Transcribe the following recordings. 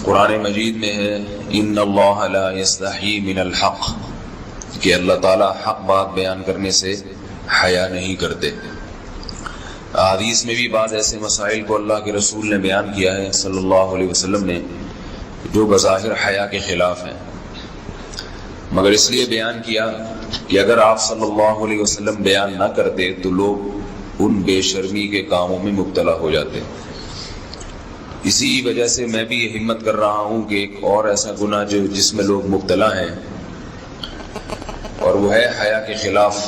قرآن مجید میں ہے ان اللہ لا یستحی من الحق، کہ اللہ تعالیٰ حق بات بیان کرنے سے حیا نہیں کرتے۔ حدیث میں بھی بعض ایسے مسائل کو اللہ کے رسول نے بیان کیا ہے صلی اللہ علیہ وسلم نے جو بظاہر حیا کے خلاف ہیں، مگر اس لیے بیان کیا کہ اگر آپ صلی اللہ علیہ وسلم بیان نہ کرتے تو لوگ ان بے شرمی کے کاموں میں مبتلا ہو جاتے۔ اسی وجہ سے میں بھی یہ ہمت کر رہا ہوں کہ ایک اور ایسا گناہ جس میں لوگ مبتلا ہیں، اور وہ ہے حیا کے خلاف،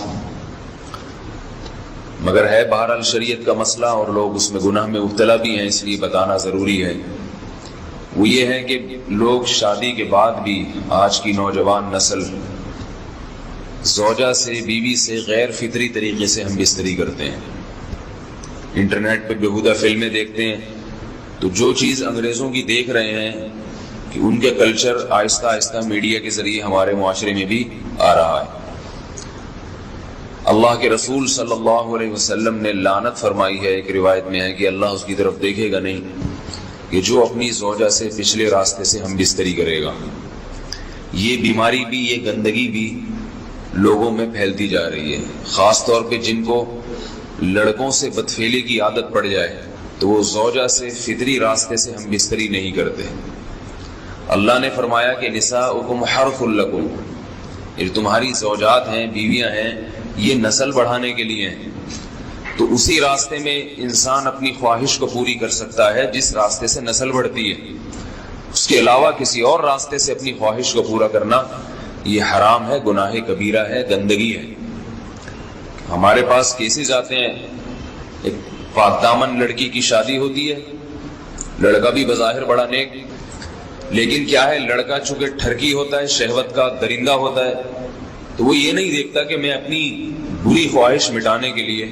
مگر ہے بہرحال شریعت کا مسئلہ اور لوگ اس میں گناہ میں مبتلا بھی ہیں، اس لیے بتانا ضروری ہے۔ وہ یہ ہے کہ لوگ شادی کے بعد بھی آج کی نوجوان نسل زوجہ سے، بیوی سے غیر فطری طریقے سے ہم بستری کرتے ہیں۔ انٹرنیٹ پہ بیہودہ فلمیں دیکھتے ہیں تو جو چیز انگریزوں کی دیکھ رہے ہیں کہ ان کے کلچر آہستہ آہستہ میڈیا کے ذریعے ہمارے معاشرے میں بھی آ رہا ہے۔ اللہ کے رسول صلی اللہ علیہ وسلم نے لعنت فرمائی ہے، ایک روایت میں ہے کہ اللہ اس کی طرف دیکھے گا نہیں کہ جو اپنی زوجہ سے پچھلے راستے سے ہم بستری کرے گا۔ یہ بیماری بھی، یہ گندگی بھی لوگوں میں پھیلتی جا رہی ہے، خاص طور پہ جن کو لڑکوں سے بدفعلی کی عادت پڑ جائے تو وہ زوجہ سے فطری راستے سے ہم بستری نہیں کرتے۔ اللہ نے فرمایا کہ نساؤکم حرث لکم، یہ تمہاری زوجات ہیں، بیویاں ہیں، یہ نسل بڑھانے کے لیے ہیں۔ تو اسی راستے میں انسان اپنی خواہش کو پوری کر سکتا ہے جس راستے سے نسل بڑھتی ہے، اس کے علاوہ کسی اور راستے سے اپنی خواہش کو پورا کرنا یہ حرام ہے، گناہ کبیرہ ہے، گندگی ہے۔ ہمارے پاس کیسز آتے ہیں، ایک پاک دامن لڑکی کی شادی ہوتی ہے، لڑکا بھی بظاہر بڑا نیک، لیکن کیا ہے، لڑکا چونکہ ٹھرکی ہوتا ہے، شہوت کا درندہ ہوتا ہے، تو وہ یہ نہیں دیکھتا کہ میں اپنی بری خواہش مٹانے کے لیے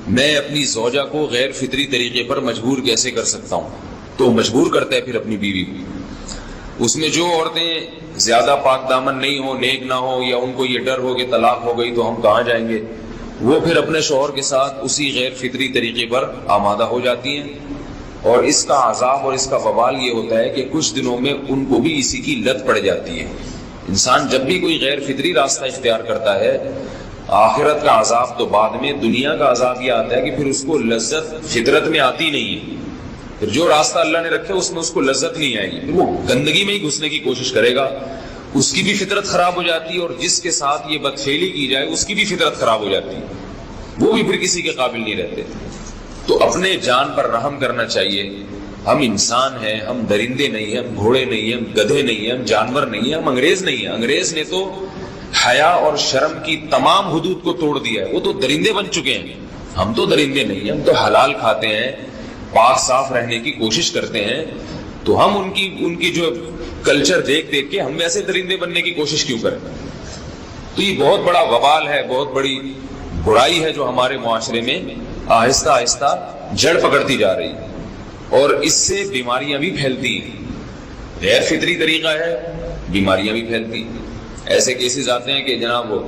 میں اپنی زوجہ کو غیر فطری طریقے پر مجبور کیسے کر سکتا ہوں، تو مجبور کرتا ہے پھر اپنی بیوی کو۔ اس میں جو عورتیں زیادہ پاک دامن نہیں ہو، نیک نہ ہو، یا ان کو یہ ڈر ہو کہ طلاق ہو گئی تو ہم کہاں جائیں گے، وہ پھر اپنے شوہر کے ساتھ اسی غیر فطری طریقے پر آمادہ ہو جاتی ہیں، اور اس کا عذاب اور اس کا وبال یہ ہوتا ہے کہ کچھ دنوں میں ان کو بھی اسی کی لت پڑ جاتی ہے۔ انسان جب بھی کوئی غیر فطری راستہ اختیار کرتا ہے، آخرت کا عذاب تو بعد میں، دنیا کا عذاب یہ آتا ہے کہ پھر اس کو لذت فطرت میں آتی نہیں ہے، پھر جو راستہ اللہ نے رکھے اس میں اس کو لذت نہیں آئے گی، پھر وہ گندگی میں ہی گھسنے کی کوشش کرے گا، اس کی بھی فطرت خراب ہو جاتی ہے، اور جس کے ساتھ یہ بدفعلی کی جائے اس کی بھی فطرت خراب ہو جاتی ہے، وہ بھی پھر کسی کے قابل نہیں رہتے۔ تو اپنے جان پر رحم کرنا چاہیے۔ ہم انسان ہیں، ہم درندے نہیں ہیں، ہم گھوڑے نہیں ہیں، ہم گدھے نہیں ہیں، ہم جانور نہیں ہیں، ہم انگریز نہیں ہیں۔ انگریز نے تو حیا اور شرم کی تمام حدود کو توڑ دیا ہے، وہ تو درندے بن چکے ہیں، ہم تو درندے نہیں ہیں، ہم تو حلال کھاتے ہیں، پاک صاف رہنے کی کوشش کرتے ہیں، تو ہم ان کی جو کلچر دیکھ کے ہم ویسے درندے بننے کی کوشش کیوں کریں؟ تو یہ بہت بڑا وبال ہے، بہت بڑی برائی ہے جو ہمارے معاشرے میں آہستہ آہستہ جڑ پکڑتی جا رہی ہے، اور اس سے بیماریاں بھی پھیلتی ہیں۔ غیر فطری طریقہ ہے، بیماریاں بھی پھیلتی ہیں۔ ایسے کیسز آتے ہیں کہ جناب وہ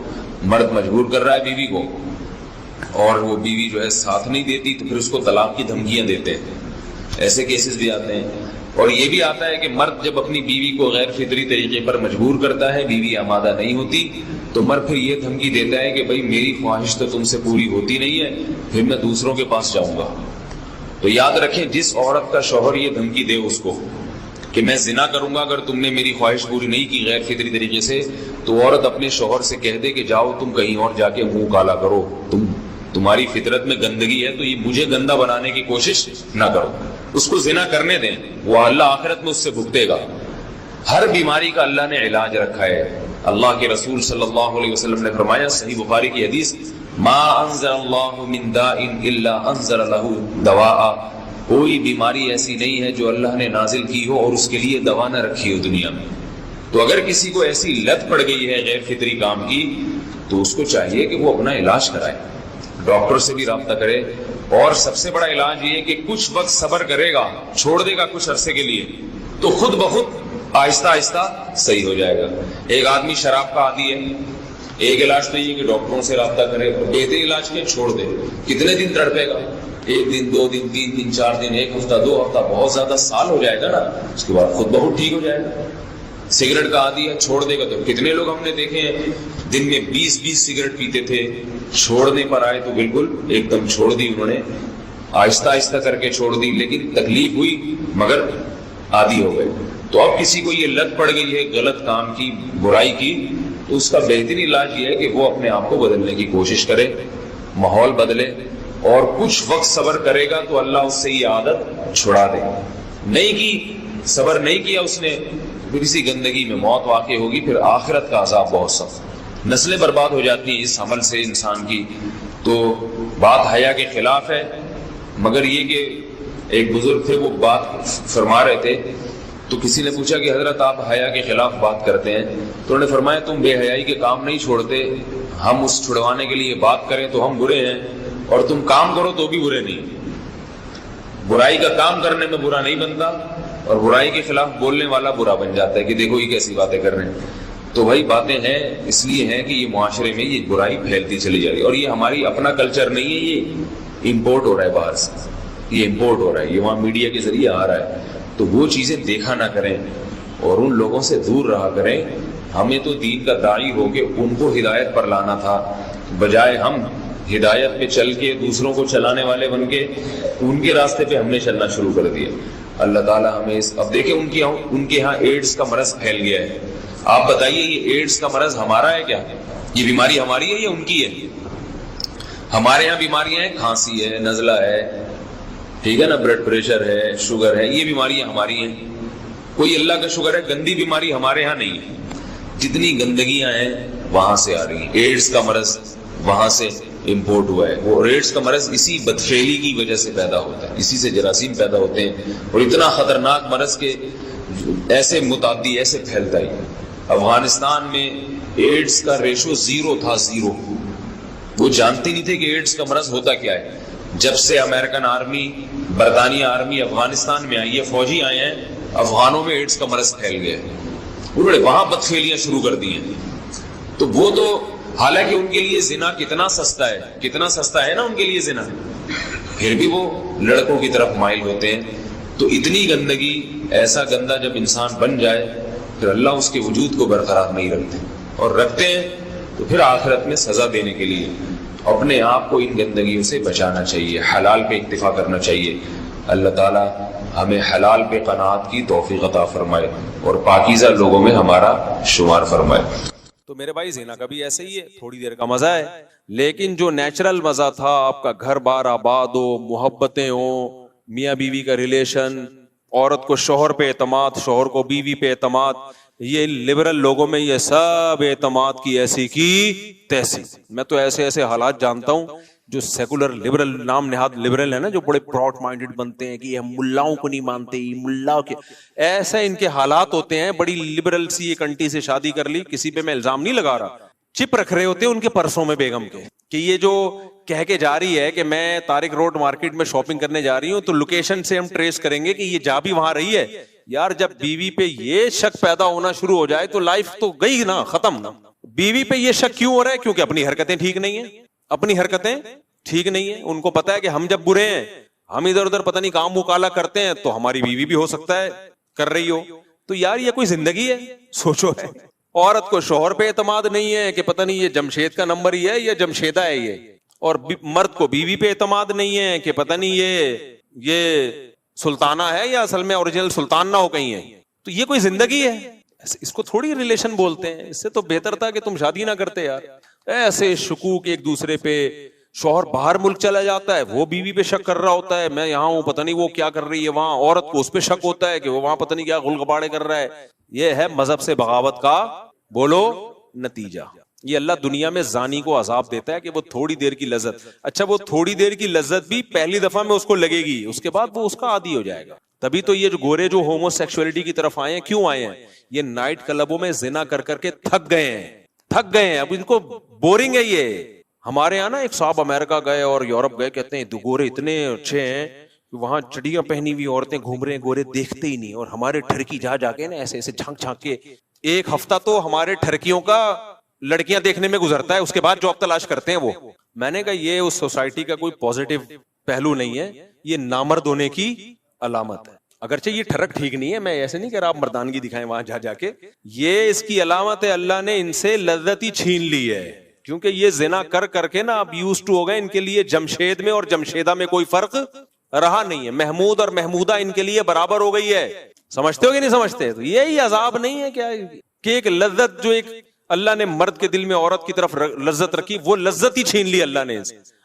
مرد مجبور کر رہا ہے بیوی کو، اور وہ بیوی جو ہے ساتھ نہیں دیتی تو پھر اس کو طلاق کی دھمکیاں دیتے ہیں، ایسے کیسز بھی آتے ہیں۔ اور یہ بھی آتا ہے کہ مرد جب اپنی بیوی کو غیر فطری طریقے پر مجبور کرتا ہے، بیوی آمادہ نہیں ہوتی، تو مرد پھر یہ دھمکی دیتا ہے کہ بھائی میری خواہش تو تم سے پوری ہوتی نہیں ہے، پھر میں دوسروں کے پاس جاؤں گا۔ تو یاد رکھیں، جس عورت کا شوہر یہ دھمکی دے اس کو کہ میں زنا کروں گا اگر تم نے میری خواہش پوری نہیں کی غیر فطری طریقے سے، تو عورت اپنے شوہر سے کہہ دے کہ جاؤ تم کہیں اور جا کے منہ کالا کرو، تمہاری فطرت میں گندگی ہے تو یہ مجھے گندا بنانے کی کوشش نہ کرو، اس کو زنا کرنے دیں، وہ اللہ آخرت میں اس سے بھگتے گا۔ ہر بیماری کا اللہ نے علاج رکھا ہے۔ اللہ کے رسول صلی اللہ علیہ وسلم نے فرمایا، صحیح بخاری کی حدیث، ما انزل اللہ من داء الا انزل له دواء، کوئی بیماری ایسی نہیں ہے جو اللہ نے نازل کی ہو اور اس کے لیے دوا نہ رکھی ہو دنیا میں۔ تو اگر کسی کو ایسی لت پڑ گئی ہے غیر فطری کام کی، تو اس کو چاہیے کہ وہ اپنا علاج کرائے، ڈاکٹر سے بھی رابطہ کرے، اور سب سے بڑا علاج یہ ہے کہ کچھ وقت صبر کرے گا، چھوڑ دے گا کچھ عرصے کے لیے، تو خود بخود آہستہ آہستہ صحیح ہو جائے گا۔ ایک آدمی شراب کا عادی ہے، ایک علاج تو یہ کہ ڈاکٹروں سے رابطہ کرے، بہتر علاج کے چھوڑ دے، کتنے دن تڑپے گا، ایک دن 2 دن 3 دن 4 دن 1 ہفتہ 2 ہفتہ بہت زیادہ سال ہو جائے گا نا، اس کے بعد خود بہت ٹھیک ہو جائے گا۔ سگریٹ کا عادی ہے، چھوڑ دے گا تو کتنے لوگ ہم نے دیکھے ہیں دن میں 20 سگریٹ پیتے تھے، چھوڑنے پر آئے تو بالکل ایک دم چھوڑ دی انہوں نے، آہستہ آہستہ کر کے چھوڑ دی، لیکن تکلیف ہوئی مگر عادی ہو گئے۔ تو اب کسی کو یہ لت پڑ گئی ہے غلط کام کی، برائی کی، تو اس کا بہترین علاج یہ ہے کہ وہ اپنے آپ کو بدلنے کی کوشش کرے، ماحول بدلے، اور کچھ وقت صبر کرے گا تو اللہ اس سے یہ عادت چھڑا دے گا۔ نہیں کی، صبر نہیں کیا اس نے، پھر اسی گندگی میں موت واقع ہوگی، پھر آخرت کا عذاب بہت سخت، نسلیں برباد ہو جاتی ہیں اس عمل سے انسان کی۔ تو بات حیا کے خلاف ہے، مگر یہ کہ ایک بزرگ تھے وہ بات فرما رہے تھے، تو کسی نے پوچھا کہ حضرت آپ حیا کے خلاف بات کرتے ہیں، تو انہوں نے فرمایا تم بے حیائی کے کام نہیں چھوڑتے، ہم اس چھڑوانے کے لیے بات کریں تو ہم برے ہیں، اور تم کام کرو تو بھی برے نہیں۔ برائی کا کام کرنے میں برا نہیں بنتا، اور برائی کے خلاف بولنے والا برا بن جاتا ہے کہ دیکھو یہ کیسی باتیں کر رہے ہیں۔ تو بھائی باتیں ہیں اس لیے ہیں کہ یہ معاشرے میں یہ برائی پھیلتی چلی جا رہی ہے، اور یہ ہماری اپنا کلچر نہیں ہے، یہ امپورٹ ہو رہا ہے باہر سے، یہ امپورٹ ہو رہا ہے، یہ وہاں میڈیا کے ذریعے آ رہا ہے۔ تو وہ چیزیں دیکھا نہ کریں اور ان لوگوں سے دور رہا کریں۔ ہمیں تو دین کا داعی ہو کے ان کو ہدایت پر لانا تھا، بجائے ہم ہدایت پہ چل کے دوسروں کو چلانے والے بن کے ان کے راستے پہ ہم نے چلنا شروع کر دیا۔ اللہ تعالیٰ ہمیں اب دیکھیں ان کے ہاں ایڈز کا مرض پھیل گیا ہے۔ آپ بتائیے یہ ایڈز کا مرض ہمارا ہے کیا؟ یہ بیماری ہماری ہے یا ان کی ہے؟ ہمارے یہاں بیماریاں ہیں، کھانسی ہے، نزلہ ہے، ٹھیک ہے نا، بلڈ پریشر ہے، شوگر ہے، یہ بیماریاں ہماری ہیں۔ کوئی اللہ کا شکر ہے گندی بیماری ہمارے ہاں نہیں ہے۔ جتنی گندگیاں ہیں وہاں سے آ رہی ہیں، ایڈز کا مرض وہاں سے امپورٹ ہوا ہے۔ وہ ایڈز کا مرض اسی بدفعلی کی وجہ سے پیدا ہوتا ہے، اسی سے جراثیم پیدا ہوتے ہیں، اور اتنا خطرناک مرض کے ایسے متعدی ایسے پھیلتا ہے۔ افغانستان میں ایڈز کا ریشو 0 تھا، 0۔ وہ جانتے نہیں تھے کہ ایڈز کا مرض ہوتا کیا ہے۔ جب سے امریکن آرمی، برطانیہ آرمی افغانستان میں آئی ہے، فوجی آئے ہیں، افغانوں میں ایڈز کا مرض پھیل گیا ہے، انہوں نے وہاں بدفعلیاں شروع کر دی ہیں۔ تو وہ تو حالانکہ ان کے لیے زنا کتنا سستا ہے، کتنا سستا ہے نا ان کے لیے زنا، پھر بھی وہ لڑکوں کی طرف مائل ہوتے ہیں۔ تو اتنی گندگی، ایسا گندا جب انسان بن جائے پھر اللہ اس کے وجود کو برقرار نہیں رکھتے، اور رکھتے ہیں تو پھر آخرت میں سزا دینے کے لیے اپنے آپ کو ان گندگیوں سے بچانا چاہیے، حلال پہ اکتفا کرنا چاہیے۔ اللہ تعالیٰ ہمیں حلال پہ قناعت کی توفیق عطا فرمائے اور پاکیزہ لوگوں میں ہمارا شمار فرمائے۔ تو میرے بھائی زنا کا بھی ایسے ہی ہے، تھوڑی دیر کا مزہ ہے، لیکن جو نیچرل مزہ تھا، آپ کا گھر بار آباد ہو، محبتیں ہوں، میاں بیوی کا ریلیشن، عورت کو شوہر پہ اعتماد، شوہر کو بیوی پہ اعتماد، یہ لبرل لوگوں میں یہ سب اعتماد کی ایسی کی تیسی۔ میں تو ایسے ایسے حالات جانتا ہوں جو سیکولر لبرل، نام نہاد لبرل ہے نا، جو بڑے پراؤڈ مائنڈڈ بنتے ہیں کہ ہم ملاؤں کو نہیں مانتے، ملا کے ایسے ان کے حالات ہوتے ہیں۔ بڑی لبرل سی ایک انٹی سے شادی کر لی، کسی پہ میں الزام نہیں لگا رہا، چپ رکھ رہے ہوتے ہیں ان کے پرسوں میں بیگم کے، کہ یہ جو کہہ کے جا رہی ہے کہ میں طارق روڈ مارکیٹ میں شاپنگ کرنے جا رہی ہوں، تو لوکیشن سے ہم ٹریس کریں گے کہ یہ جا بھی وہاں رہی ہے۔ یار جب بیوی پہ یہ شک پیدا ہونا شروع ہو جائے تو لائف تو گئی نا، ختم نا۔ بیوی پہ یہ شک کیوں ہو رہا ہے؟ کیونکہ اپنی حرکتیں ٹھیک نہیں ہیں، اپنی حرکتیں ٹھیک نہیں ہیں۔ ان کو پتا ہے کہ ہم جب برے ہیں، ہم ادھر ادھر پتہ نہیں کام مکالا کرتے ہیں، تو ہماری بیوی بھی ہو سکتا ہے کر رہی ہو۔ تو یار یہ کوئی زندگی ہے؟ سوچو ہے۔ عورت کو شوہر پہ اعتماد نہیں ہے کہ پتہ نہیں یہ جمشید کا نمبر ہی ہے یا جمشیدہ ہے یہ، اور مرد کو بیوی پہ اعتماد نہیں ہے کہ پتہ نہیں یہ سلطانہ ہے یا اصل میں اوریجنل سلطان نہ ہو کہیں ہے۔ تو یہ کوئی زندگی ہے؟ اس کو تھوڑی ریلیشن بولتے ہیں۔ اس سے تو بہتر تھا کہ تم شادی نہ کرتے یار۔ ایسے شکوک ایک دوسرے پہ، شوہر باہر ملک چلا جاتا ہے، وہ بیوی پہ شک کر رہا ہوتا ہے، میں یہاں ہوں پتہ نہیں وہ کیا کر رہی ہے وہاں، عورت کو اس پہ شک ہوتا ہے کہ وہ وہاں پتہ نہیں کیا غلغباڑے کر رہا ہے۔ یہ ہے مذہب سے بغاوت کا بولو نتیجہ۔ یہ اللہ دنیا میں زانی کو عذاب دیتا ہے کہ وہ تھوڑی دیر کی لذت، اچھا وہ تھوڑی دیر کی لذت بھی پہلی دفعہ میں اس کو لگے گی، اس کے بعد وہ اس کا عادی ہو جائے گا۔ تبھی تو یہ جو گورے جو ہومو سیکسولیٹی کی طرف آئے ہیں، کیوں آئے ہیں؟ یہ نائٹ کلبوں میں زنا کر کر کے تھک گئے ہیں، اب ان کو بورنگ ہے یہ۔ ہمارے یہاں نا ایک صاحب امریکہ گئے اور یورپ گئے، کہتے ہیں گورے اتنے اچھے ہیں کہ وہاں چڑیاں پہنی ہوئی عورتیں گھوم رہے ہیں، گورے دیکھتے ہی نہیں، اور ہمارے ٹھرکی جا کے نا ایسے ایسے جھانک جھانک کے، ایک ہفتہ تو ہمارے ٹھرکیوں کا لڑکیاں دیکھنے میں گزرتا ہے، اس کے بعد جاب تلاش کرتے ہیں وہ۔ میں نے کہا یہ اس سوسائٹی کا کوئی پازیٹیو پہلو نہیں ہے, یہ نامرد ہونے کی علامت ہے. اگرچہ یہ ٹھڑک ٹھیک نہیں ہے, میں ایسے نہیں کہہ رہا آپ مردانگی دکھائیں وہاں جا جا کے, یہ اس کی علامت ہے اللہ نے ان سے لذت ہی چھین لی ہے, کیونکہ یہ زنا کر کر کے نا اب یوز ٹو ہو گئے, ان کے لیے جمشید میں اور جمشیدہ میں کوئی فرق رہا نہیں ہے, محمود اور محمودہ ان کے لیے برابر ہو گئی ہے. سمجھتے ہو کہ نہیں سمجھتے؟ تو یہی عذاب نہیں ہے کیا کہ ایک لذت جو ایک اللہ نے مرد کے دل میں عورت کی طرف لذت رکھی, وہ لذت ہی چھین لی اللہ نے.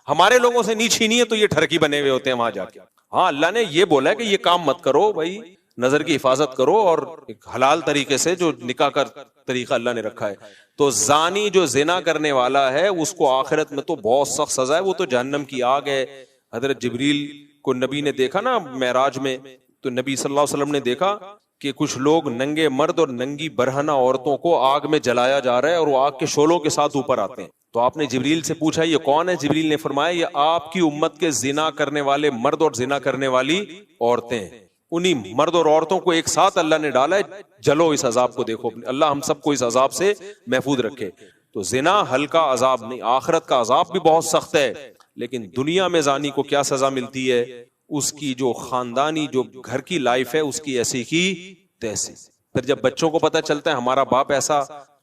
ہمارے لوگوں سے نہیں چھینی ہے تو یہ ٹھرکی بنے ہوئے ہوتے ہیں وہاں جا کے. ہاں اللہ نے یہ بولا ہے کہ یہ کام مت کرو بھائی, نظر کی حفاظت کرو, اور ایک حلال طریقے سے جو نکاح کا طریقہ اللہ نے رکھا ہے. تو زانی جو زنا کرنے والا ہے اس کو آخرت میں تو بہت سخت سزا ہے, وہ تو جہنم کی آگ ہے. حضرت جبریل کو نبی نے دیکھا نا معراج میں, تو نبی صلی اللہ علیہ وسلم نے دیکھا کہ کچھ لوگ ننگے مرد اور ننگی برہنہ عورتوں کو آگ میں جلایا جا رہا ہے اور وہ آگ کے شعلوں کے ساتھ اوپر آتے ہیں. تو آپ نے جبریل سے پوچھا یہ کون ہے؟ جبریل نے فرمایا یہ آپ کی امت کے زنا کرنے والے مرد اور زنا کرنے والی عورتیں ہیں. انہی مرد اور عورتوں کو ایک ساتھ اللہ نے ڈالا ہے, جلو اس عذاب کو دیکھو. اللہ ہم سب کو اس عذاب سے محفوظ رکھے. تو زنا ہلکا عذاب نہیں, آخرت کا عذاب بھی بہت سخت ہے, لیکن دنیا میں زانی کو کیا سزا ملتی ہے؟ اس کی جو خاندانی جو گھر کی لائف ہے اس کی ایسی کی تیسی. پھر جب بچوں کو پتہ چلتا ہے ہمارا باپ ایسا,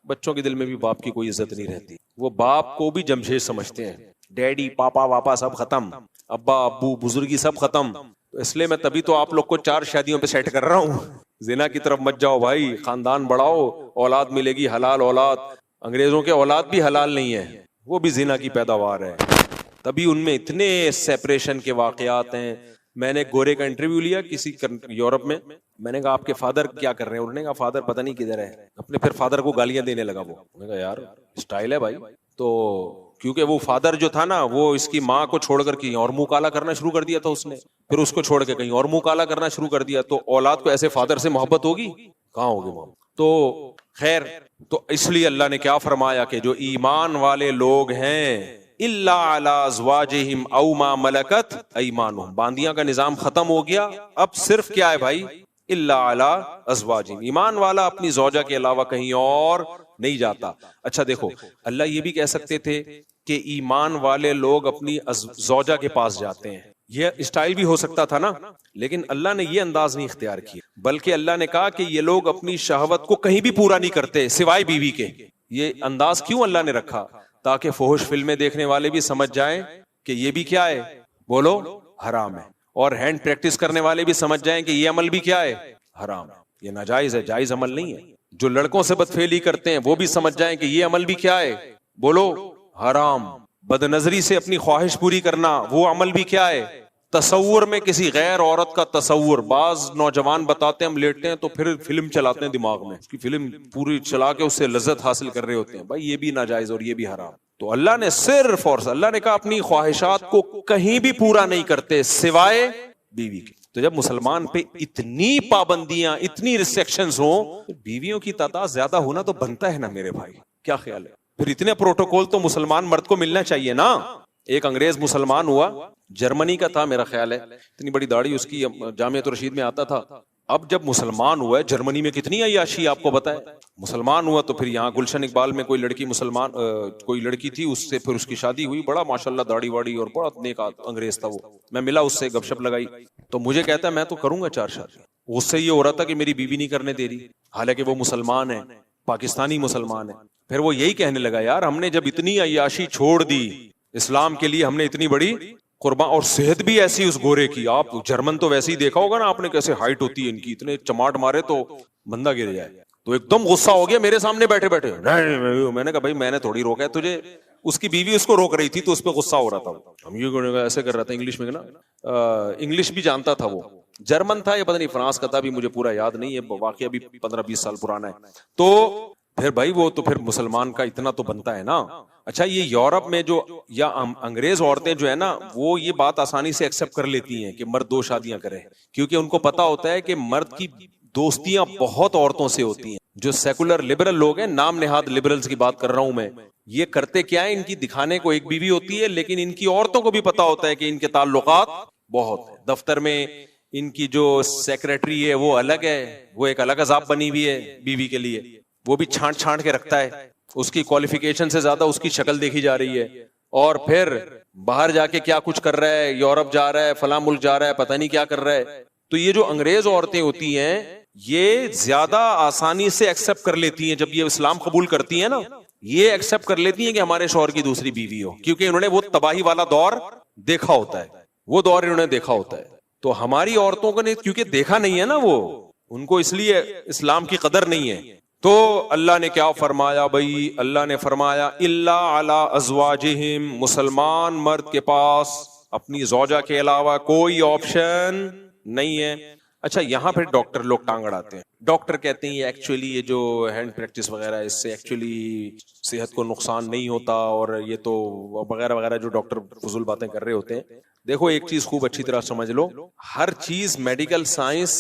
بچوں کے دل میں بھی باپ کی کوئی عزت نہیں رہتی, وہ باپ کو بھی جمشید سمجھتے ہیں. ڈیڈی پاپا واپا سب ختم, ابا ابو بزرگی سب ختم. تو اس لیے میں تبھی تو آپ لوگ کو 4 شادیوں پہ سیٹ کر رہا ہوں. زنا کی طرف مت جاؤ بھائی, خاندان بڑھاؤ, اولاد ملے گی حلال اولاد. انگریزوں کے اولاد بھی حلال نہیں ہے, وہ بھی زنا کی پیداوار ہے, تبھی ان میں اتنے سیپریشن کے واقعات ہیں. میں نے گورے کا انٹرویو لیا کسی یورپ میں, میں نے کہا آپ کے فادر کیا کر رہے ہیں؟ انہوں نے کہا فادر پتہ نہیں کدھر ہے. اپنے پھر فادر کو گالیاں دینے لگا. وہ میں نے کہا یار اسٹائل ہے بھائی. تو کیونکہ وہ فادر جو تھا نا وہ اس کی ماں کو چھوڑ کر کہیں اور منہ کالا کرنا شروع کر دیا تھا اس نے, پھر اس کو چھوڑ کے کہیں اور منہ کالا کرنا شروع کر دیا. تو اولاد کو ایسے فادر سے محبت ہوگی کہاں ہوگی محبت؟ تو خیر, تو اس لیے اللہ نے کیا فرمایا کہ جو ایمان والے لوگ ہیں الا علی ازواجہم او ما ملکت ایمانہم, باندیاں کا نظام ختم ہو گیا. اب صرف کیا ہے بھائی؟ الا علی ازواجہم, ایمان والا اپنی زوجہ کے علاوہ کہیں اور نہیں جاتا. اچھا دیکھو, اللہ یہ بھی کہہ سکتے تھے کہ ایمان والے لوگ اپنی زوجہ کے پاس جاتے ہیں, یہ اسٹائل بھی ہو سکتا تھا نا, لیکن اللہ نے یہ انداز نہیں اختیار کیا, بلکہ اللہ نے کہا کہ یہ لوگ اپنی شہوت کو کہیں بھی پورا نہیں کرتے سوائے بیوی کے. یہ انداز کیوں اللہ نے رکھا؟ تاکہ فحش فلمیں دیکھنے والے بھی سمجھ جائیں کہ یہ بھی کیا ہے, بولو حرام ہے, اور ہینڈ پریکٹس کرنے والے بھی سمجھ جائیں کہ یہ عمل بھی کیا ہے, حرام ہے, یہ ناجائز ہے, جائز عمل نہیں ہے. جو لڑکوں سے بدفعلی کرتے ہیں وہ بھی سمجھ جائیں کہ یہ عمل بھی کیا ہے, بولو حرام. بد نظری سے اپنی خواہش پوری کرنا وہ عمل بھی کیا ہے, تصور میں کسی غیر عورت کا تصور. بعض نوجوان بتاتے ہیں ہم لیٹتے ہیں تو پھر فلم چلاتے ہیں دماغ میں, اس کی فلم پوری چلا کے اس سے لذت حاصل کر رہے ہوتے ہیں. بھائی یہ بھی ناجائز اور یہ بھی حرام. تو اللہ نے صرف اور اللہ نے کہا اپنی خواہشات کو کہیں بھی پورا نہیں کرتے سوائے بیوی کے. تو جب مسلمان پہ اتنی پابندیاں اتنی ریسٹرکشنز ہوں, بیویوں کی تعداد زیادہ ہونا تو بنتا ہے نا میرے بھائی, کیا خیال ہے؟ پھر اتنے پروٹوکول تو مسلمان مرد کو ملنا چاہیے نا. ایک انگریز مسلمان ہوا, جرمنی کا تھا میرا خیال ہے, اتنی بڑی داڑھی اس کی, جامعۃ الرشید میں آتا تھا. اب جب مسلمان ہوا ہے, جرمنی میں کتنی عیاشی آپ کو بتائے, مسلمان ہوا تو پھر یہاں گلشن اقبال میں کوئی لڑکی مسلمان کوئی لڑکی تھی, اس سے پھر اس کی شادی ہوئی. بڑا ماشاءاللہ داڑھی واڑی اور بڑا نیک انگریز تھا وہ. میں ملا اس سے, گپ شپ لگائی, تو مجھے کہتا ہے میں تو کروں گا 4 شادی. اس سے یہ ہو رہا تھا کہ میری بیوی نہیں کرنے دے رہی, حالانکہ وہ مسلمان ہے, پاکستانی مسلمان ہے. پھر وہ یہی کہنے لگا یار ہم نے جب اتنی عیاشی چھوڑ دی اسلام کے لیے, ہم نے اتنی بڑی قربان, اور صحت بھی ایسی اس گورے کی. آپ جرمن تو ویسے ہی دیکھا ہوگا نا آپ نے, کیسے ہائٹ ہوتی ہے ان کی, اتنے چماٹ مارے تو بندہ گر جائے. تو ایک دم غصہ ہو گیا میرے سامنے بیٹھے بیٹھے. میں نے کہا بھائی میں نے تھوڑی روکا ہے تجھے, اس کی بیوی اس کو روک رہی تھی تو اس پہ غصہ ہو رہا تھا. ہم یہ ایسے کر رہا تھا انگلش میں نا, انگلش بھی جانتا تھا وہ, جرمن تھا یا پتہ نہیں فرانس کا تھا, بھی مجھے پورا یاد نہیں ہے, واقعہ بھی 15-20 سال پرانا ہے. تو پھر بھائی وہ تو پھر مسلمان کا اتنا تو بنتا ہے نا. اچھا یہ یورپ میں جو یا انگریز عورتیں جو ہے نا وہ یہ بات آسانی سے ایکسپٹ کر لیتی ہیں کہ مرد 2 شادیاں کرے, کیونکہ ان کو پتا ہوتا ہے کہ مرد کی دوستیاں بہت عورتوں سے ہوتی ہیں. جو سیکولر لبرل لوگ ہیں, نام نہاد لبرلز کی بات کر رہا ہوں میں, یہ کرتے کیا ہے, ان کی دکھانے کو ایک بیوی ہوتی ہے, لیکن ان کی عورتوں کو بھی پتا ہوتا ہے کہ ان کے تعلقات بہت ہیں. دفتر میں ان کی جو سیکریٹری ہے وہ الگ ہے, وہ ایک الگ عذاب بنی ہوئی ہے بیوی کے لیے, وہ بھی چھانٹ چھانٹ کے رکھتا ہے, اس کی کوالیفیکیشن سے زیادہ اس کی شکل دیکھی جا رہی ہے. اور پھر باہر جا کے کیا کچھ کر رہا ہے, یورپ جا رہا ہے, فلاں ملک جا رہا ہے, پتہ نہیں کیا کر رہا ہے. تو یہ جو انگریز عورتیں ہوتی ہیں یہ زیادہ آسانی سے ایکسپٹ کر لیتی ہیں, جب یہ اسلام قبول کرتی ہیں نا, یہ ایکسپٹ کر لیتی ہیں کہ ہمارے شوہر کی دوسری بیوی ہو, کیونکہ انہوں نے وہ تباہی والا دور دیکھا ہوتا ہے, وہ دور انہوں نے دیکھا ہوتا ہے. تو ہماری عورتوں کو نے کیونکہ دیکھا نہیں ہے نا, وہ ان کو اس لیے اسلام کی قدر نہیں ہے. تو اللہ نے کیا فرمایا بھائی, اللہ نے فرمایا الا علی ازواجہم, مسلمان مرد کے پاس اپنی زوجہ کے علاوہ کوئی آپشن نہیں ہے. اچھا یہاں پھر ڈاکٹر لوگ ٹانگ اڑاتے ہیں, ڈاکٹر کہتے ہیں یہ ایکچولی یہ جو ہینڈ پریکٹس وغیرہ ہے اس سے ایکچولی صحت کو نقصان نہیں ہوتا, اور یہ تو وغیرہ وغیرہ جو ڈاکٹر فضول باتیں کر رہے ہوتے ہیں. دیکھو ایک چیز خوب اچھی طرح سمجھ لو, ہر چیز میڈیکل سائنس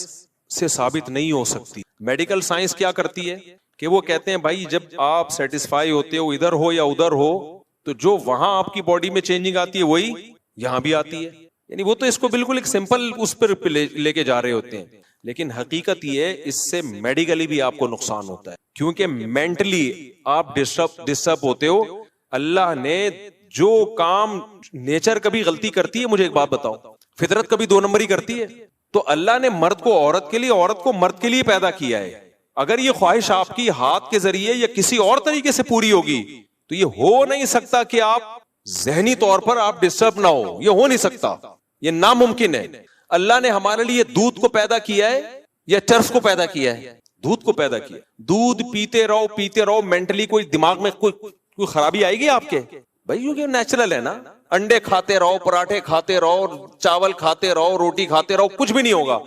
سے ثابت نہیں ہو سکتی. میڈیکل سائنس کیا کرتی ہے کہ وہ کہتے ہیں بھائی جب آپ سیٹسفائی ہوتے ہو ادھر ہو یا ادھر ہو, تو جو وہاں آپ کی باڈی میں چینجنگ آتی ہے وہی یہاں بھی آتی ہے. یعنی وہ تو اس کو بالکل ایک سمپل اس پر لے کے جا رہے ہوتے ہیں, لیکن حقیقت یہ ہے اس سے میڈیکلی بھی آپ کو نقصان ہوتا ہے, کیونکہ مینٹلی آپ ڈسٹرب ہوتے ہو. اللہ نے جو کام نیچر کبھی غلطی کرتی ہے, مجھے ایک بات بتاؤ, فطرت کبھی 2 نمبری کرتی ہے؟ تو اللہ نے مرد کو عورت کے لیے, عورت کو مرد کے لیے پیدا کیا ہے. اگر یہ خواہش آپ کی ہاتھ کے ذریعے یا کسی اور طریقے سے پوری ہوگی تو یہ ہو نہیں سکتا کہ آپ ذہنی طور پر آپ ڈسٹرب نہ ہو, یہ ہو نہیں سکتا, یہ ناممکن ہے. اللہ نے ہمارے لیے دودھ کو پیدا کیا ہے یا چرس کو پیدا کیا ہے؟ دودھ کو پیدا کیا. دودھ پیتے رہو, مینٹلی کوئی دماغ میں کوئی خرابی آئے گی آپ کے؟ بھائی یہ نیچرل ہے نا, انڈے کھاتے رہو, پراٹھے کھاتے رہو, چاول کھاتے رہو, روٹی کھاتے رہو, کچھ بھی نہیں ہوگا.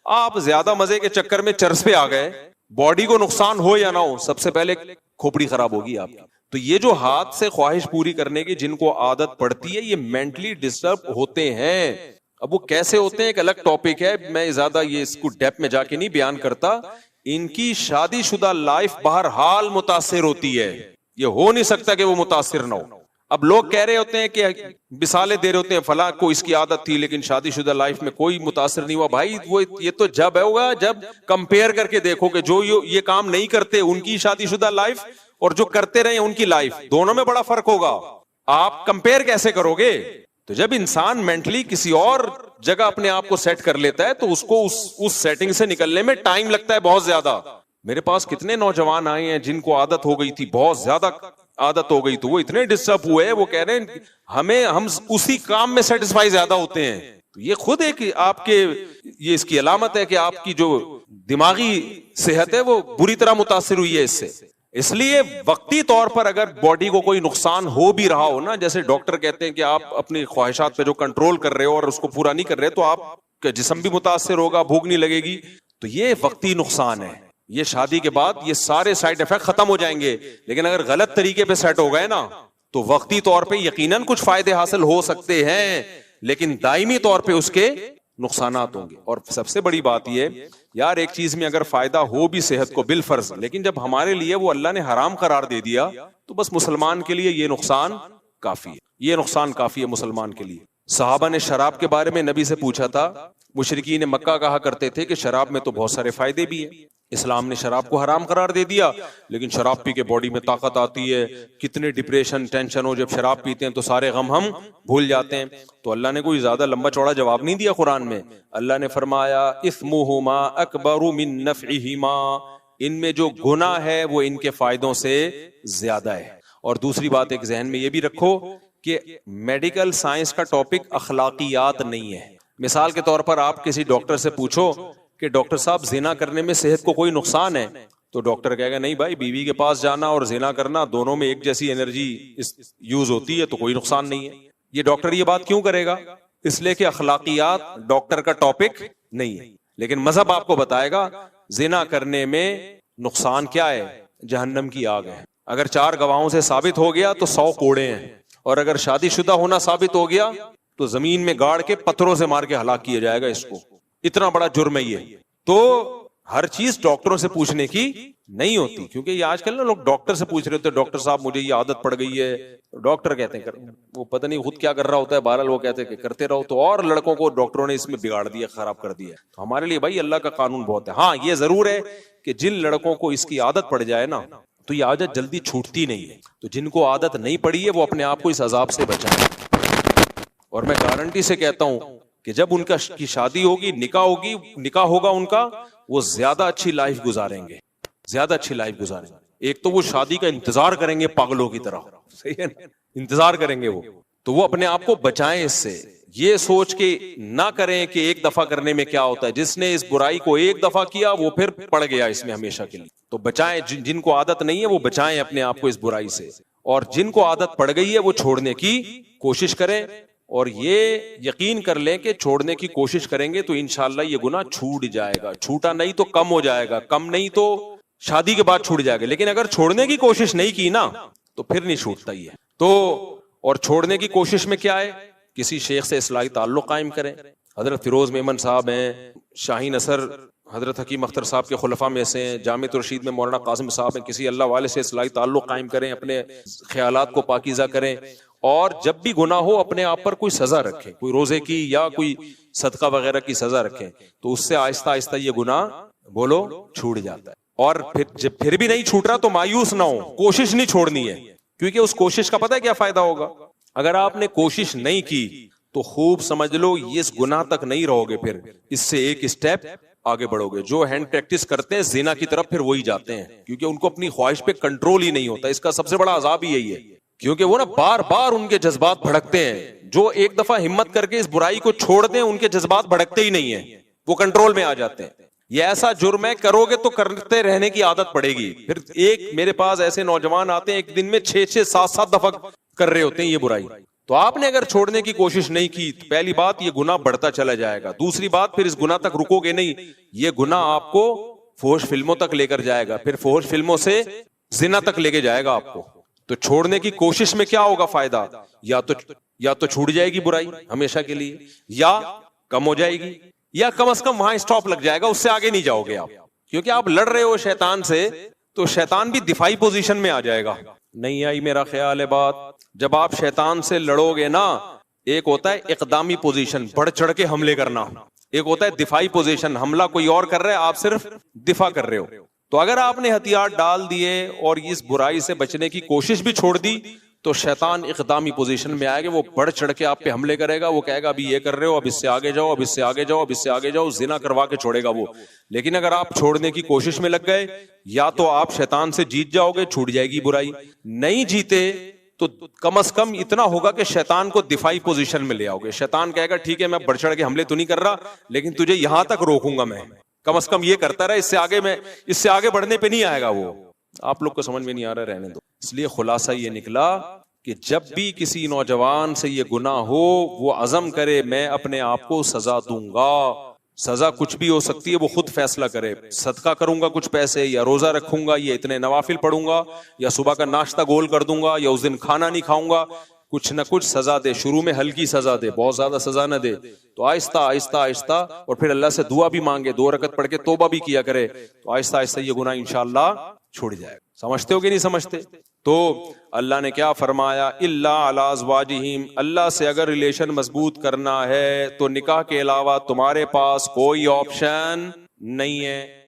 آپ زیادہ مزے کے چکر میں چرس پہ آ گئے, باڈی کو نقصان ہو یا نہ ہو, سب سے پہلے کھوپڑی خراب ہوگی آپ کی. تو یہ جو ہاتھ سے خواہش پوری کرنے کی جن کو عادت پڑتی ہے یہ مینٹلی ڈسٹرب ہوتے ہیں. اب وہ کیسے ہوتے ہیں ایک الگ ٹاپک ہے, میں زیادہ یہ اس کو ڈیپ میں جا کے نہیں بیان کرتا. ان کی شادی شدہ لائف بہرحال متاثر ہوتی ہے, یہ ہو نہیں سکتا کہ وہ متاثر نہ ہو. اب لوگ کہہ رہے ہوتے ہیں کہ مثالیں دے رہے ہوتے ہیں فلاں کو اس کی عادت تھی لیکن شادی شدہ لائف میں کوئی متاثر نہیں ہوا. بھائی وہ یہ تو جب ہوگا جب کمپیئر کر کے دیکھو کہ جو یہ کام نہیں کرتے ان کی شادی شدہ لائف اور جو کرتے رہے ان کی لائف, دونوں میں بڑا فرق ہوگا. آپ کمپیئر کیسے کرو گے؟ تو جب انسان مینٹلی کسی اور جگہ اپنے آپ کو سیٹ کر لیتا ہے تو اس کو اس سیٹنگ سے نکلنے میں ٹائم لگتا ہے بہت زیادہ. میرے پاس کتنے نوجوان آئے ہیں جن کو عادت ہو گئی تھی, بہت زیادہ عادت ہو گئی, تو وہ اتنے ڈسٹرب ہوئے, وہ کہہ رہے ہیں ہم اسی کام میں سیٹسفائی زیادہ ہوتے ہیں. تو یہ خود ایک آپ کے یہ اس کی علامت ہے کہ آپ کی جو دماغی صحت ہے وہ بری طرح متاثر ہوئی ہے اس سے. اس لیے وقتی طور پر اگر باڈی کو کوئی نقصان ہو بھی رہا ہو نا, جیسے ڈاکٹر کہتے ہیں کہ آپ اپنی خواہشات پہ جو کنٹرول کر رہے ہو اور اس کو پورا نہیں کر رہے تو آپ کا جسم بھی متاثر ہوگا, بھوک نہیں لگے گی, تو یہ وقتی نقصان ہے. یہ شادی کے بعد یہ سارے سائیڈ ایفیکٹ ختم ہو جائیں گے, لیکن اگر غلط طریقے پہ سیٹ ہو گئے نا تو وقتی طور پہ یقیناً کچھ فائدے حاصل ہو سکتے ہیں, لیکن دائمی طور پہ اس کے نقصانات ہوں گے. اور سب سے بڑی بات یہ یار, ایک چیز میں اگر فائدہ ہو بھی صحت کو بالفرض, لیکن جب ہمارے لیے وہ اللہ نے حرام قرار دے دیا تو بس مسلمان کے لیے یہ نقصان کافی ہے, یہ نقصان کافی ہے مسلمان کے لیے. صحابہ نے شراب کے بارے میں نبی سے پوچھا تھا, مشرکین مکہ کہا کرتے تھے کہ شراب میں تو بہت سارے فائدے بھی ہیں, اسلام نے شراب کو حرام قرار دے دیا, لیکن شراب پی کے باڈی میں طاقت آتی ہے, کتنے ڈپریشن ٹینشن ہو, جب شراب پیتے ہیں تو سارے غم ہم بھول جاتے ہیں. تو اللہ نے کوئی زیادہ لمبا چوڑا جواب نہیں دیا قرآن میں. اللہ نے فرمایا اثمہما اکبر من نفعہما, ان میں جو گناہ ہے وہ ان کے فائدوں سے زیادہ ہے. اور دوسری بات ایک ذہن میں یہ بھی رکھو کہ میڈیکل سائنس کا ٹاپک اخلاقیات نہیں ہے. مثال کے طور پر آپ کسی ڈاکٹر سے پوچھو کہ ڈاکٹر صاحب زنا کرنے میں صحت کو کوئی نقصان ہے, تو ڈاکٹر کہے گا نہیں بھائی, بیوی کے پاس جانا اور زنا کرنا دونوں میں ایک جیسی انرجی یوز ہوتی ہے تو کوئی نقصان نہیں ہے. یہ ڈاکٹر یہ بات کیوں کرے گا؟ اس لیے کہ اخلاقیات ڈاکٹر کا ٹاپک نہیں ہے. لیکن مذہب آپ کو بتائے گا زنا کرنے میں نقصان کیا ہے, جہنم کی آگ ہے. اگر 4 گواہوں سے ثابت ہو گیا تو 100 کوڑے ہیں, اور اگر شادی شدہ ہونا ثابت ہو گیا تو زمین میں گاڑ کے پتھروں سے مار کے ہلاک کیا جائے گا اس کو. اتنا بڑا جرم ہے یہ. تو ہر چیز ڈاکٹروں سے پوچھنے کی نہیں ہوتی, کیونکہ یہ آج کل نا لوگ ڈاکٹر سے پوچھ رہے ہوتے ہیں, ڈاکٹر صاحب مجھے یہ عادت پڑ گئی ہے. ڈاکٹر کہتے ہیں وہ پتہ نہیں خود کیا کر رہا ہوتا ہے, بہرحال وہ کہتے ہیں کہ کرتے رہو. تو اور لڑکوں کو ڈاکٹروں نے اس میں بگاڑ دیا, خراب کر دیا. تو ہمارے لیے بھائی اللہ کا قانون بہت ہے. ہاں یہ ضرور ہے کہ جن لڑکوں کو اس کی عادت پڑ جائے نا تو یہ عادت جلدی چھوٹتی نہیں ہے. تو جن کو عادت نہیں پڑی ہے وہ اپنے آپ کو اس عذاب سے بچائیں. اور میں گارنٹی سے کہتا ہوں کہ جب ان کی شادی ہوگی, نکاح ہوگا ان کا, وہ زیادہ اچھی لائف گزاریں گے, زیادہ اچھی لائف گزاریں گے. ایک تو وہ شادی کا انتظار کریں گے پاگلوں کی طرح, صحیح ہے نا, انتظار کریں گے وہ. تو وہ اپنے آپ کو بچائیں اس سے, یہ سوچ کے نہ کریں کہ ایک دفعہ کرنے میں کیا ہوتا ہے. جس نے اس برائی کو ایک دفعہ کیا وہ پھر پڑ گیا اس میں ہمیشہ کے لیے. تو بچائیں, جن کو عادت نہیں ہے وہ بچائیں اپنے آپ کو اس برائی سے, اور جن کو عادت پڑ گئی ہے وہ چھوڑنے کی کوشش کریں. اور یہ یقین کر لیں کہ چھوڑنے کی کوشش کریں گے تو انشاءاللہ یہ گناہ چھوٹ جائے گا. چھوٹا نہیں تو کم ہو جائے گا, کم نہیں تو شادی کے بعد چھوٹ جائے گا. لیکن اگر چھوڑنے کی کوشش نہیں کی نا تو پھر نہیں چھوٹتا یہ. تو اور چھوڑنے کی کوشش میں کیا ہے, کسی شیخ سے اصلاحی تعلق قائم کریں. حضرت فیروز میمن صاحب ہیں, شاہین اثر حضرت حکیم اختر صاحب کے خلفاء میں سے ہیں, جامع الرشید میں مولانا قاسم صاحب ہیں. کسی اللہ والے سے اصلاحی تعلق قائم کریں, اپنے خیالات کو پاکیزہ کریں. اور جب بھی گناہ ہو اپنے آپ پر کوئی سزا رکھیں, کوئی روزے کی یا کوئی صدقہ وغیرہ کی سزا رکھیں, تو اس سے آہستہ آہستہ یہ گناہ بولو چھوٹ جاتا ہے. اور پھر بھی نہیں چھوٹ رہا تو مایوس نہ ہو, کوشش نہیں چھوڑنی ہے, کیونکہ اس کوشش کا پتہ ہے کیا فائدہ ہوگا. اگر آپ نے کوشش نہیں کی تو خوب سمجھ لو یہ اس گناہ تک نہیں رہو گے, پھر اس سے ایک اسٹیپ آگے بڑھو گے. جو ہینڈ پریکٹس کرتے ہیں زنا کی طرف پھر وہی جاتے ہیں, کیونکہ ان کو اپنی خواہش پہ کنٹرول ہی نہیں ہوتا. اس کا سب سے بڑا عذاب ہی یہی ہے, کیونکہ وہ نا بار بار ان کے جذبات بھڑکتے ہیں. جو ایک دفعہ ہمت کر کے اس برائی کو چھوڑ دیں ان کے جذبات بھڑکتے ہی نہیں ہیں, وہ کنٹرول میں آ جاتے ہیں. یہ ایسا جرم ہے, کرو گے تو کرتے رہنے کی عادت پڑے گی. پھر ایک میرے پاس ایسے نوجوان آتے ہیں ایک دن میں 6-7 دفعہ کر رہے ہوتے ہیں یہ برائی. تو آپ نے اگر چھوڑنے کی کوشش نہیں کی, پہلی بات یہ گناہ بڑھتا چلا جائے گا. دوسری بات پھر اس گناہ تک رکو گے نہیں, یہ گناہ آپ کو فحش فلموں تک لے کر جائے گا, پھر فحش فلموں سے زنا تک لے کے جائے گا آپ کو. تو چھوڑنے کی کوشش میں کیا ہوگا فائدہ, یا تو چھوٹ جائے گی برائی ہمیشہ کے لیے, یا کم ہو جائے گی, یا کم از کم وہاں اسٹاپ لگ جائے گا, اس سے آگے نہیں جاؤ گے آپ. کیونکہ آپ لڑ رہے ہو شیطان سے تو شیطان بھی دفاعی پوزیشن میں آ جائے گا. نہیں آئی میرا خیال ہے بات. جب آپ شیطان سے لڑو گے نا, ایک ہوتا ہے اقدامی پوزیشن, بڑھ چڑھ کے حملے کرنا, ایک ہوتا ہے دفاعی پوزیشن, حملہ کوئی اور کر رہا ہے آپ صرف دفاع کر رہے ہو. تو اگر آپ نے ہتھیار ڈال دیے اور اس برائی سے بچنے کی کوشش بھی چھوڑ دی تو شیطان اقدامی پوزیشن میں آئے گا, وہ بڑھ چڑھ کے آپ پہ حملے کرے گا. وہ کہے گا ابھی یہ کر رہے ہو, اب اس سے آگے جاؤ, اب اس سے آگے جاؤ, اب اس سے آگے جاؤ, زنا کروا کے چھوڑے گا وہ. لیکن اگر آپ چھوڑنے کی کوشش میں لگ گئے, یا تو آپ شیطان سے جیت جاؤ گے, چھوٹ جائے گی برائی. نہیں جیتے تو کم از کم اتنا ہوگا کہ شیطان کو دفاعی پوزیشن میں لے آؤ گے. شیطان کہے گا ٹھیک ہے میں بڑھ چڑھ کے حملے تو نہیں کر رہا, لیکن تجھے یہاں تک روکوں گا میں, کم از کم یہ کرتا رہا, اس سے آگے بڑھنے پہ نہیں آئے گا وہ. آپ لوگ کو سمجھ میں نہیں آ رہا, رہنے دو. اس لیے خلاصہ یہ نکلا کہ جب بھی کسی نوجوان سے یہ گناہ ہو وہ عزم کرے میں اپنے آپ کو سزا دوں گا. سزا کچھ بھی ہو سکتی ہے, وہ خود فیصلہ کرے. صدقہ کروں گا کچھ پیسے, یا روزہ رکھوں گا, یا اتنے نوافل پڑھوں گا, یا صبح کا ناشتہ گول کر دوں گا, یا اس دن کھانا نہیں کھاؤں گا. کچھ نہ کچھ سزا دے. شروع میں ہلکی سزا دے, بہت زیادہ سزا نہ دے. تو آہستہ آہستہ آہستہ, اور پھر اللہ سے دعا بھی مانگے, 2 رکعت پڑھ کے توبہ بھی کیا کرے, تو آہستہ آہستہ یہ گناہ انشاءاللہ چھوڑ جائے. سمجھتے ہو کہ نہیں سمجھتے؟ تو اللہ نے کیا فرمایا, الا علی ازواجہم, اللہ سے اگر ریلیشن مضبوط کرنا ہے تو نکاح کے علاوہ تمہارے پاس کوئی آپشن نہیں ہے.